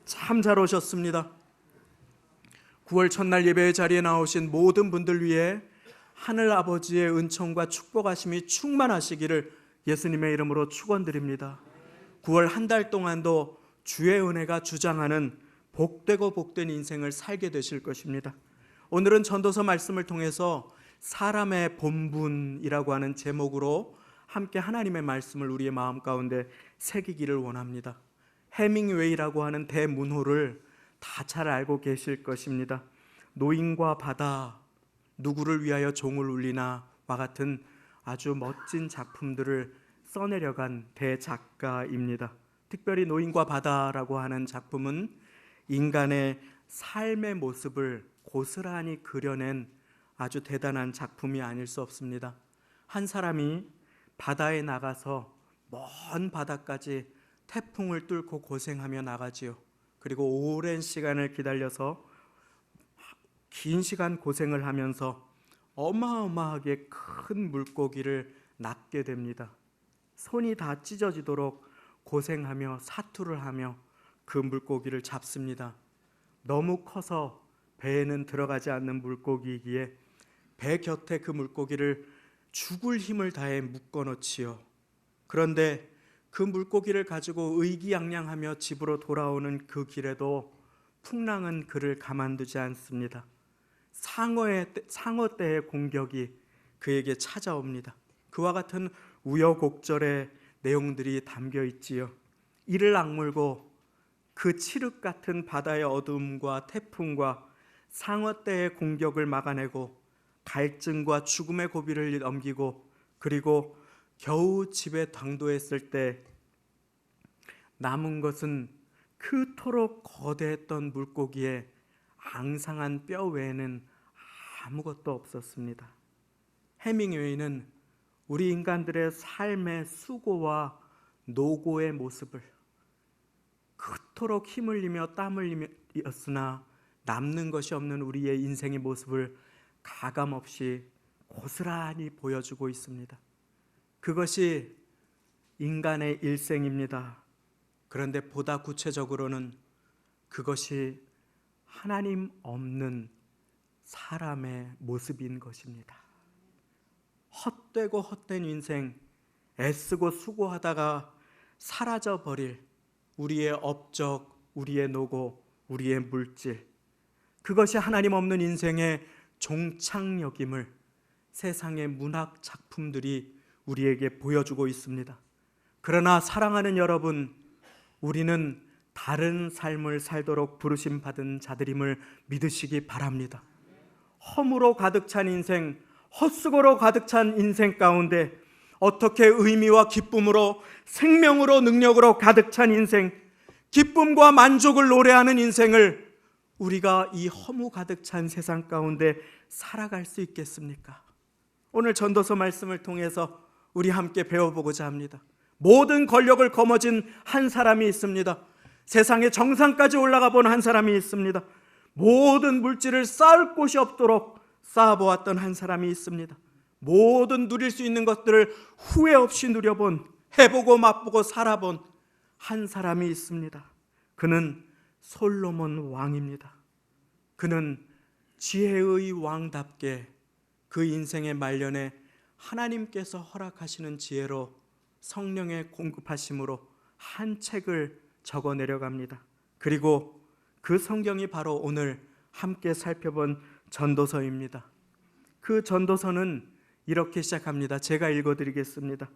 참 잘 오셨습니다. 9월 첫날 예배의 자리에 나오신 모든 분들 위해 하늘 아버지의 은총과 축복하심이 충만하시기를 예수님의 이름으로 축원드립니다. 9월 한 달 동안도 주의 은혜가 주장하는 복되고 복된 인생을 살게 되실 것입니다. 오늘은 전도서 말씀을 통해서 사람의 본분이라고 하는 제목으로 함께 하나님의 말씀을 우리의 마음 가운데 새기기를 원합니다. 해밍웨이라고 하는 대문호를 다 잘 알고 계실 것입니다. 노인과 바다, 누구를 위하여 종을 울리나와 같은 아주 멋진 작품들을 써내려간 대작가입니다. 특별히 노인과 바다라고 하는 작품은 인간의 삶의 모습을 고스란히 그려낸 아주 대단한 작품이 아닐 수 없습니다. 한 사람이 바다에 나가서 먼 바다까지 태풍을 뚫고 고생하며 나가지요. 그리고 오랜 시간을 기다려서 긴 시간 고생을 하면서 어마어마하게 큰 물고기를 낚게 됩니다. 손이 다 찢어지도록 고생하며 사투를 하며 그 물고기를 잡습니다. 너무 커서 배에는 들어가지 않는 물고기이기에 배 곁에 그 물고기를 죽을 힘을 다해 묶어놓지요. 그런데 그 물고기를 가지고 의기양양하며 집으로 돌아오는 그 길에도 풍랑은 그를 가만두지 않습니다. 상어떼의 공격이 그에게 찾아옵니다. 그와 같은 우여곡절의 내용들이 담겨 있지요. 이를 악물고 그 칠흑 같은 바다의 어둠과 태풍과 상어떼의 공격을 막아내고 갈증과 죽음의 고비를 넘기고 그리고 겨우 집에 당도했을 때 남은 것은 그토록 거대했던 물고기의 앙상한 뼈 외에는 아무것도 없었습니다. 해밍웨이는 우리 인간들의 삶의 수고와 노고의 모습을 그토록 힘을 흘리며 땀을 흘렸으나 남는 것이 없는 우리의 인생의 모습을 가감없이 고스란히 보여주고 있습니다. 그것이 인간의 일생입니다. 그런데 보다 구체적으로는 그것이 하나님 없는 사람의 모습인 것입니다. 헛되고 헛된 인생, 애쓰고 수고하다가 사라져버릴 우리의 업적, 우리의 노고, 우리의 물질, 그것이 하나님 없는 인생의 종착역임을 세상의 문학 작품들이 우리에게 보여주고 있습니다. 그러나 사랑하는 여러분, 우리는 다른 삶을 살도록 부르심 받은 자들임을 믿으시기 바랍니다. 허무로 가득 찬 인생, 헛수고로 가득 찬 인생 가운데 어떻게 의미와 기쁨으로, 생명으로, 능력으로 가득 찬 인생, 기쁨과 만족을 노래하는 인생을 우리가 이 허무 가득 찬 세상 가운데 살아갈 수 있겠습니까? 오늘 전도서 말씀을 통해서 우리 함께 배워보고자 합니다. 모든 권력을 거머쥔 한 사람이 있습니다. 세상의 정상까지 올라가 본 한 사람이 있습니다. 모든 물질을 쌓을 곳이 없도록 쌓아보았던 한 사람이 있습니다. 모든 누릴 수 있는 것들을 후회 없이 누려본, 해보고 맛보고 살아본 한 사람이 있습니다. 그는 솔로몬 왕입니다. 그는 지혜의 왕답게 그 인생의 말년에 하나님께서 허락하시는 지혜로 성령의 공급하심으로 한 책을 적어 내려갑니다. 그리고 그 성경이 바로 오늘 함께 살펴본 전도서입니다. 그 전도서는 이렇게 시작합니다. 제가 읽어드리겠습니다.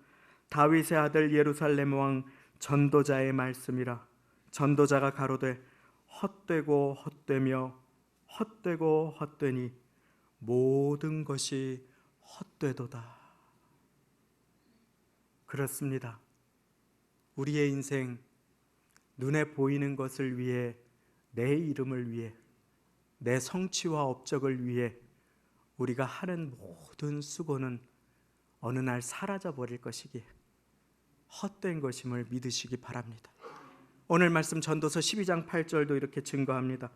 다윗의 아들 예루살렘 왕 전도자의 말씀이라. 전도자가 가로되 헛되고 헛되며 헛되고 헛되니 모든 것이 헛되도다. 그렇습니다. 우리의 인생, 눈에 보이는 것을 위해, 내 이름을 위해, 내 성취와 업적을 위해 우리가 하는 모든 수고는 어느 날 사라져 버릴 것이기에 헛된 것임을 믿으시기 바랍니다. 오늘 말씀 전도서 12장 8절도 이렇게 증거합니다.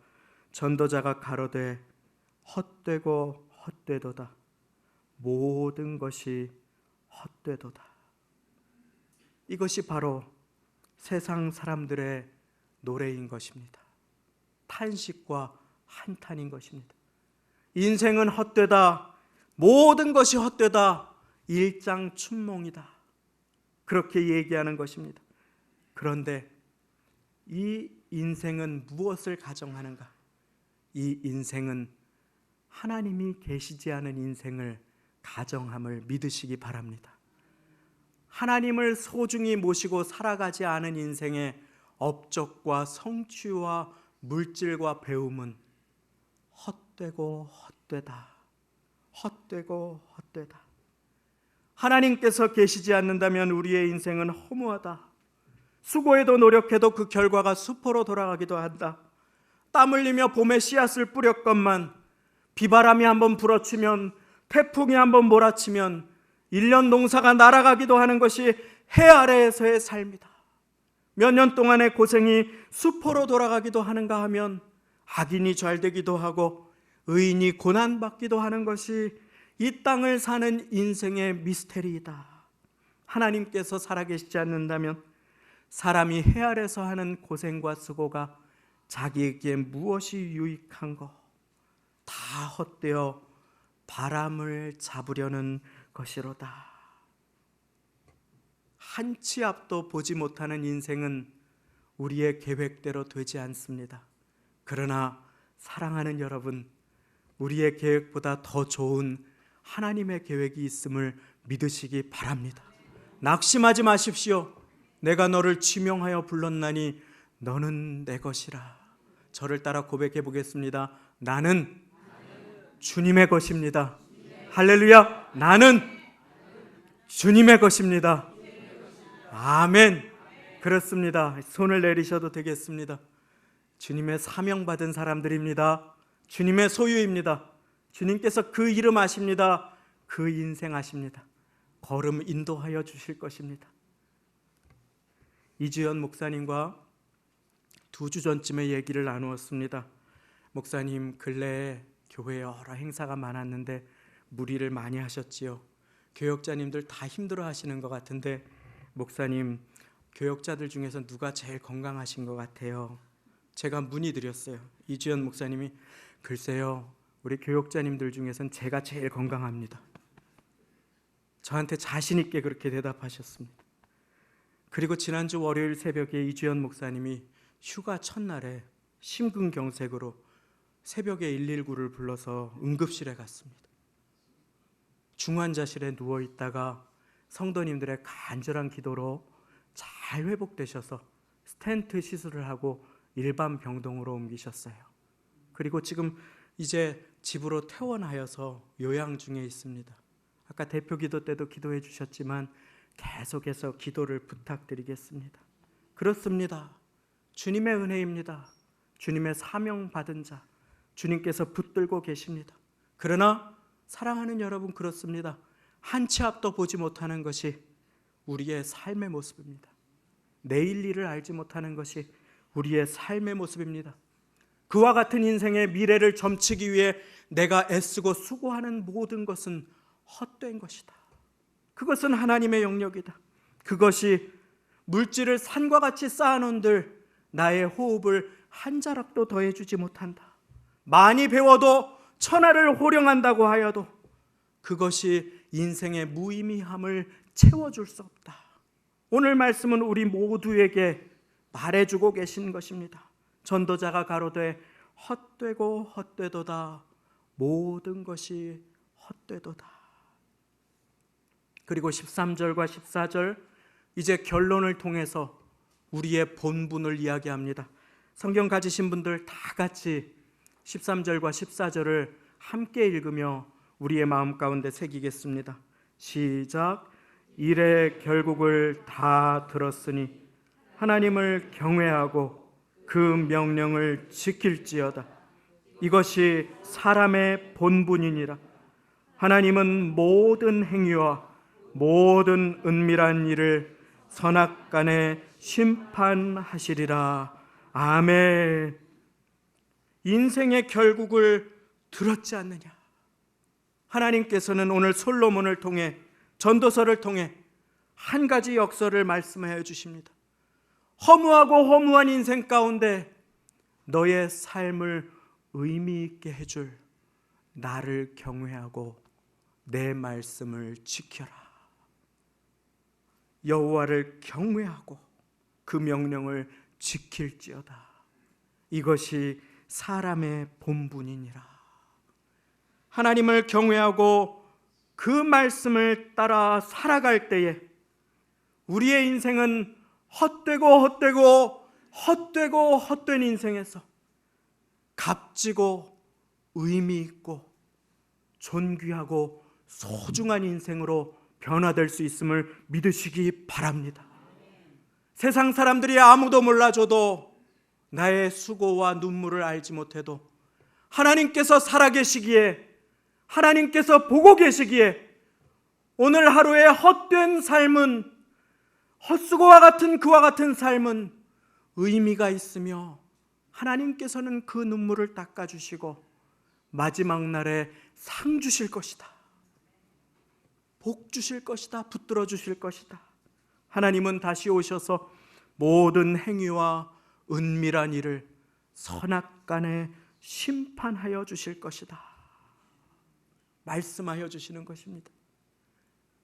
전도자가 가로되 헛되고 헛되도다. 모든 것이 헛되도다. 이것이 바로 세상 사람들의 노래인 것입니다. 탄식과 한탄인 것입니다. 인생은 헛되다. 모든 것이 헛되다. 일장춘몽이다. 그렇게 얘기하는 것입니다. 그런데 이 인생은 무엇을 가정하는가? 이 인생은 하나님이 계시지 않은 인생을 가정함을 믿으시기 바랍니다. 하나님을 소중히 모시고 살아가지 않은 인생의 업적과 성취와 물질과 배움은 헛되고 헛되다. 헛되고 헛되다. 하나님께서 계시지 않는다면 우리의 인생은 허무하다. 수고해도 노력해도 그 결과가 수포로 돌아가기도 한다. 땀 흘리며 봄에 씨앗을 뿌렸건만 비바람이 한번 불어치면, 태풍이 한번 몰아치면 1년 농사가 날아가기도 하는 것이 해 아래에서의 삶이다. 몇 년 동안의 고생이 수포로 돌아가기도 하는가 하면 악인이 잘되기도 하고 의인이 고난받기도 하는 것이 이 땅을 사는 인생의 미스테리이다. 하나님께서 살아계시지 않는다면 사람이 해 아래서 하는 고생과 수고가 자기에게 무엇이 유익한 거 다 헛되어 바람을 잡으려는 것이로다. 한 치 앞도 보지 못하는 인생은 우리의 계획대로 되지 않습니다. 그러나 사랑하는 여러분, 우리의 계획보다 더 좋은 하나님의 계획이 있음을 믿으시기 바랍니다. 낙심하지 마십시오. 내가 너를 지명하여 불렀나니 너는 내 것이라. 저를 따라 고백해 보겠습니다. 나는 주님의 것입니다. 할렐루야. 나는 주님의 것입니다. 아멘. 그렇습니다. 손을 내리셔도 되겠습니다. 주님의 사명받은 사람들입니다. 주님의 소유입니다. 주님께서 그 이름 아십니다. 그 인생 아십니다. 걸음 인도하여 주실 것입니다. 이주연 목사님과 2주 전쯤에 얘기를 나누었습니다. 목사님, 근래에 교회에 여러 행사가 많았는데 무리를 많이 하셨지요. 교역자님들 다 힘들어 하시는 것 같은데 목사님, 교역자들 중에서 누가 제일 건강하신 것 같아요? 제가 문의드렸어요. 이주연 목사님이 글쎄요, 우리 교역자님들 중에서는 제가 제일 건강합니다. 저한테 자신 있게 그렇게 대답하셨습니다. 그리고 지난주 월요일 새벽에 이주연 목사님이 휴가 첫날에 심근경색으로 새벽에 119를 불러서 응급실에 갔습니다. 중환자실에 누워있다가 성도님들의 간절한 기도로 잘 회복되셔서 스텐트 시술을 하고 일반 병동으로 옮기셨어요. 그리고 지금 이제 집으로 퇴원하여서 요양 중에 있습니다. 아까 대표 기도 때도 기도해 주셨지만 계속해서 기도를 부탁드리겠습니다. 그렇습니다. 주님의 은혜입니다. 주님의 사명 받은 자, 주님께서 붙들고 계십니다. 그러나 사랑하는 여러분, 그렇습니다. 한 치 앞도 보지 못하는 것이 우리의 삶의 모습입니다. 내일 일을 알지 못하는 것이 우리의 삶의 모습입니다. 그와 같은 인생의 미래를 점치기 위해 내가 애쓰고 수고하는 모든 것은 헛된 것이다. 그것은 하나님의 영역이다. 그것이 물질을 산과 같이 쌓아놓은들 나의 호흡을 한 자락도 더해주지 못한다. 많이 배워도 천하를 호령한다고 하여도 그것이 인생의 무의미함을 채워줄 수 없다. 오늘 말씀은 우리 모두에게 말해주고 계신 것입니다. 전도자가 가로되 헛되고 헛되도다. 모든 것이 헛되도다. 그리고 13절과 14절, 이제 결론을 통해서 우리의 본분을 이야기합니다. 성경 가지신 분들 다 같이 13절과 14절을 함께 읽으며 우리의 마음 가운데 새기겠습니다. 시작. 일의 결국을 다 들었으니 하나님을 경외하고 그 명령을 지킬지어다. 이것이 사람의 본분이니라. 하나님은 모든 행위와 모든 은밀한 일을 선악간에 심판하시리라. 아멘. 인생의 결국을 들었지 않느냐? 하나님께서는 오늘 솔로몬을 통해, 전도서를 통해 한 가지 역설을 말씀해 주십니다. 허무하고 허무한 인생 가운데 너의 삶을 의미 있게 해줄 나를 경외하고 내 말씀을 지켜라. 여호와를 경외하고 그 명령을 지킬지어다. 이것이 사람의 본분이니라. 하나님을 경외하고 그 말씀을 따라 살아갈 때에 우리의 인생은 헛된 인생에서 값지고 의미 있고 존귀하고 소중한 인생으로 변화될 수 있음을 믿으시기 바랍니다. 세상 사람들이 아무도 몰라줘도 나의 수고와 눈물을 알지 못해도 하나님께서 살아계시기에, 하나님께서 보고 계시기에 오늘 하루의 헛된 삶은, 헛수고와 같은 그와 같은 삶은 의미가 있으며 하나님께서는 그 눈물을 닦아주시고 마지막 날에 상 주실 것이다. 복 주실 것이다. 붙들어 주실 것이다. 하나님은 다시 오셔서 모든 행위와 은밀한 일을 선악간에 심판하여 주실 것이다. 말씀하여 주시는 것입니다.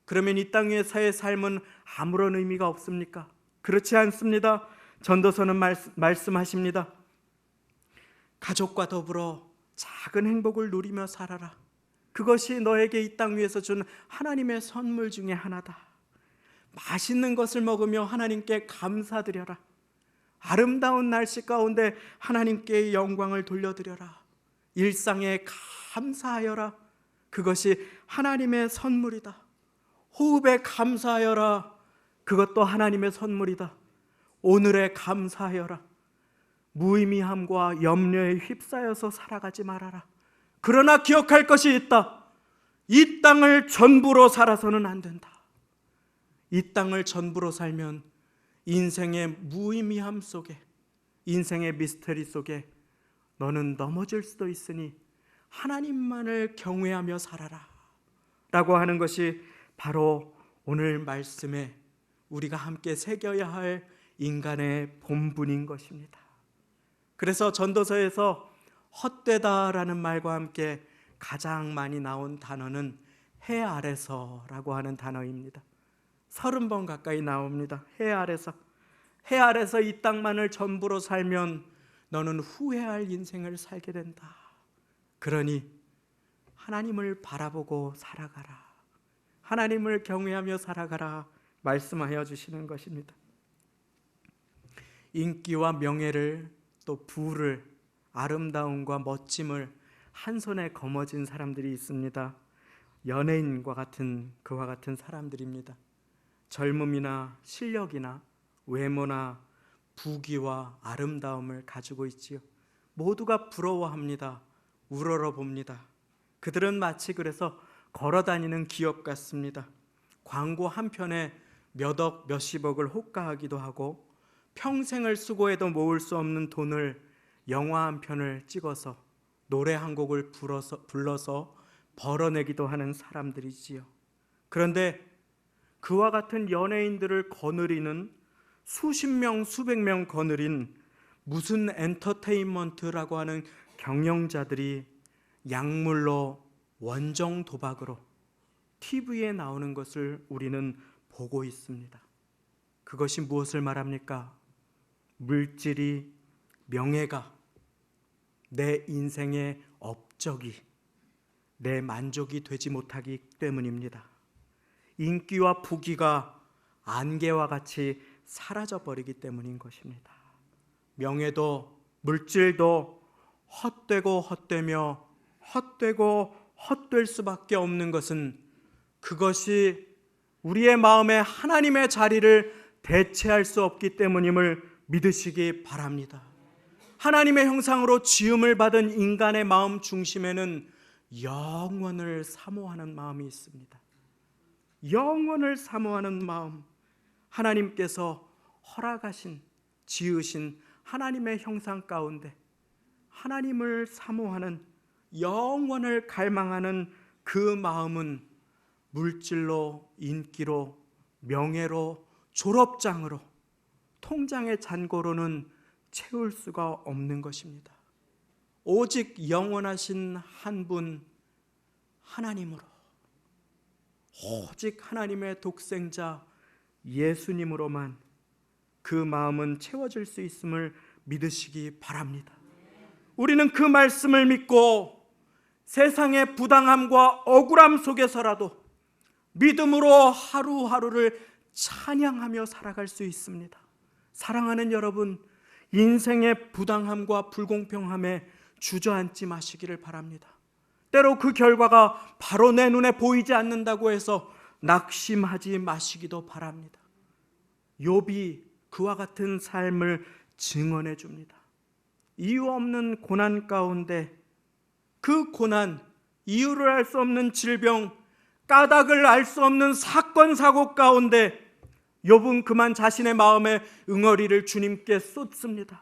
그러면 이 땅 위에서의 삶은 아무런 의미가 없습니까? 그렇지 않습니다. 전도서는 말씀하십니다. 가족과 더불어 작은 행복을 누리며 살아라. 그것이 너에게 이 땅 위에서 준 하나님의 선물 중에 하나다. 맛있는 것을 먹으며 하나님께 감사드려라. 아름다운 날씨 가운데 하나님께 영광을 돌려드려라. 일상에 감사하여라. 그것이 하나님의 선물이다. 호흡에 감사하여라. 그것도 하나님의 선물이다. 오늘에 감사하여라. 무의미함과 염려에 휩싸여서 살아가지 말아라. 그러나 기억할 것이 있다. 이 땅을 전부로 살아서는 안 된다. 이 땅을 전부로 살면 인생의 무의미함 속에, 인생의 미스터리 속에 너는 넘어질 수도 있으니 하나님만을 경외하며 살아라 라고 하는 것이 바로 오늘 말씀에 우리가 함께 새겨야 할 인간의 본분인 것입니다. 그래서 전도서에서 헛되다라는 말과 함께 가장 많이 나온 단어는 해 아래서라고 하는 단어입니다. 30번 가까이 나옵니다. 해 아래서. 해 아래서 이 땅만을 전부로 살면 너는 후회할 인생을 살게 된다. 그러니 하나님을 바라보고 살아가라. 하나님을 경외하며 살아가라 말씀하여 주시는 것입니다. 인기와 명예를, 또 부를, 아름다움과 멋짐을 한 손에 거머쥔 사람들이 있습니다. 연예인과 같은 그와 같은 사람들입니다. 젊음이나 실력이나 외모나 부귀와 아름다움을 가지고 있지요. 모두가 부러워합니다. 우러러봅니다. 그들은 마치 그래서 걸어다니는 기업 같습니다. 광고 한 편에 몇억 몇십억을 호가하기도 하고 평생을 수고해도 모을 수 없는 돈을 영화 한 편을 찍어서 노래 한 곡을 불러서 벌어내기도 하는 사람들이지요. 그런데 그와 같은 연예인들을 거느리는 수십 명, 수백 명 거느린 무슨 엔터테인먼트라고 하는 경영자들이 약물로 원정 도박으로 TV에 나오는 것을 우리는 보고 있습니다. 그것이 무엇을 말합니까? 물질이, 명예가 내 인생의 업적이, 내 만족이 되지 못하기 때문입니다. 인기와 부귀가 안개와 같이 사라져버리기 때문인 것입니다. 명예도 물질도 헛되고 헛되며 헛되고 헛될 수밖에 없는 것은 그것이 우리의 마음에 하나님의 자리를 대체할 수 없기 때문임을 믿으시기 바랍니다. 하나님의 형상으로 지음을 받은 인간의 마음 중심에는 영원을 사모하는 마음이 있습니다. 영원을 사모하는 마음, 하나님께서 허락하신, 지으신 하나님의 형상 가운데 하나님을 사모하는, 영원을 갈망하는 그 마음은 물질로, 인기로, 명예로, 졸업장으로, 통장의 잔고로는 채울 수가 없는 것입니다. 오직 영원하신 한 분 하나님으로, 오직 하나님의 독생자 예수님으로만 그 마음은 채워질 수 있음을 믿으시기 바랍니다. 우리는 그 말씀을 믿고 세상의 부당함과 억울함 속에서라도 믿음으로 하루하루를 찬양하며 살아갈 수 있습니다. 사랑하는 여러분, 인생의 부당함과 불공평함에 주저앉지 마시기를 바랍니다. 때로 그 결과가 바로 내 눈에 보이지 않는다고 해서 낙심하지 마시기도 바랍니다. 욥이 그와 같은 삶을 증언해 줍니다. 이유 없는 고난 가운데, 그 고난, 이유를 알 수 없는 질병, 까닭을 알 수 없는 사건 사고 가운데 욥은 그만 자신의 마음의 응어리를 주님께 쏟습니다.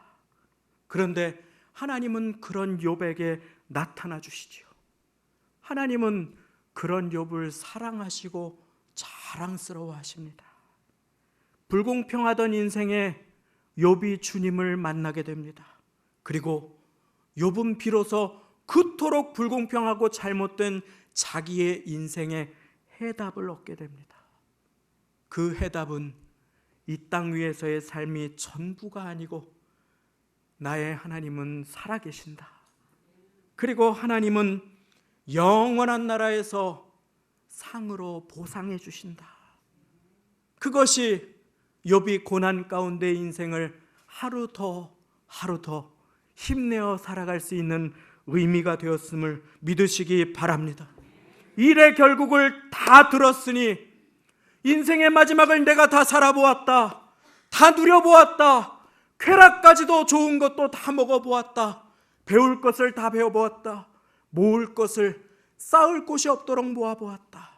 그런데 하나님은 그런 욥에게 나타나 주시지요. 하나님은 그런 욥을 사랑하시고 자랑스러워하십니다. 불공평하던 인생에 욥이 주님을 만나게 됩니다. 그리고 욥은 비로소 그토록 불공평하고 잘못된 자기의 인생의 해답을 얻게 됩니다. 그 해답은 이 땅 위에서의 삶이 전부가 아니고 나의 하나님은 살아계신다. 그리고 하나님은 영원한 나라에서 상으로 보상해 주신다. 그것이 욥이 고난 가운데 인생을 하루 더 힘내어 살아갈 수 있는 의미가 되었음을 믿으시기 바랍니다. 일의 결국을 다 들었으니 인생의 마지막을 내가 다 살아보았다, 다 누려보았다, 쾌락까지도 좋은 것도 다 먹어보았다, 배울 것을 다 배워보았다, 모을 것을 쌓을 곳이 없도록 모아보았다.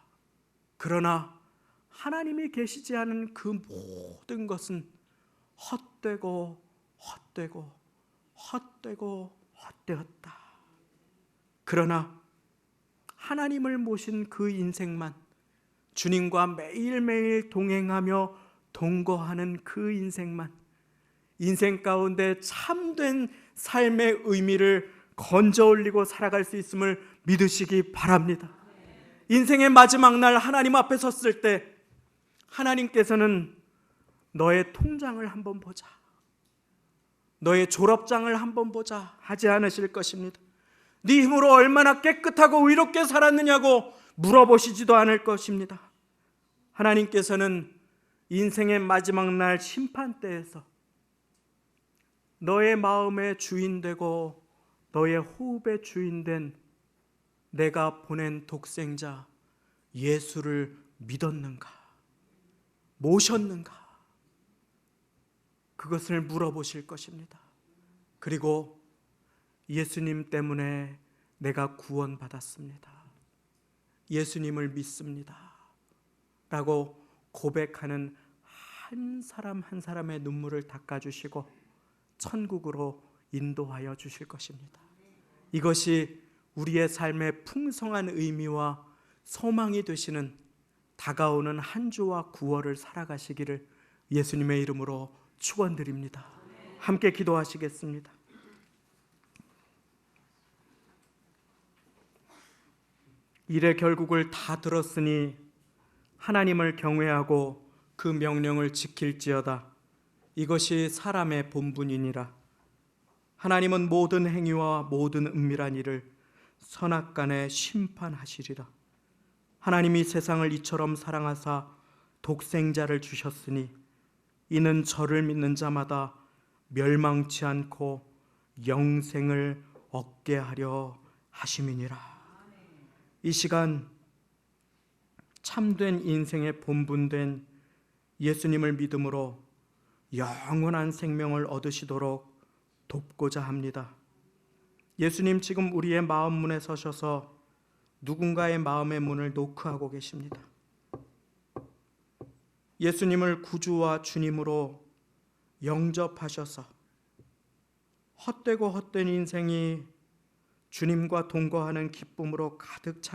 그러나 하나님이 계시지 않은 그 모든 것은 헛되고 헛되었다. 그러나 하나님을 모신 그 인생만, 주님과 매일매일 동행하며 동거하는 그 인생만, 인생 가운데 참된 삶의 의미를 건져 올리고 살아갈 수 있음을 믿으시기 바랍니다. 인생의 마지막 날 하나님 앞에 섰을 때 하나님께서는 너의 통장을 한번 보자, 너의 졸업장을 한번 보자 하지 않으실 것입니다. 네 힘으로 얼마나 깨끗하고 의롭게 살았느냐고 물어보시지도 않을 것입니다. 하나님께서는 인생의 마지막 날 심판대에서 너의 마음의 주인 되고 너의 호흡의 주인 된 내가 보낸 독생자 예수를 믿었는가, 모셨는가, 그것을 물어보실 것입니다. 그리고 예수님 때문에 내가 구원받았습니다, 예수님을 믿습니다 라고 고백하는 한 사람 한 사람의 눈물을 닦아주시고 천국으로 인도하여 주실 것입니다. 이것이 우리의 삶의 풍성한 의미와 소망이 되시는 다가오는 한 주와 9월을 살아가시기를 예수님의 이름으로 축원드립니다. 함께 기도하시겠습니다. 일의 결국을 다 들었으니 하나님을 경외하고 그 명령을 지킬지어다. 이것이 사람의 본분이니라. 하나님은 모든 행위와 모든 은밀한 일을 선악간에 심판하시리라. 하나님이 세상을 이처럼 사랑하사 독생자를 주셨으니 이는 저를 믿는 자마다 멸망치 않고 영생을 얻게 하려 하심이니라. 이 시간 참된 인생의 본분된 예수님을 믿음으로 영원한 생명을 얻으시도록 돕고자 합니다. 예수님 지금 우리의 마음 문에 서셔서 누군가의 마음의 문을 노크하고 계십니다. 예수님을 구주와 주님으로 영접하셔서 헛되고 헛된 인생이 주님과 동거하는 기쁨으로 가득 차게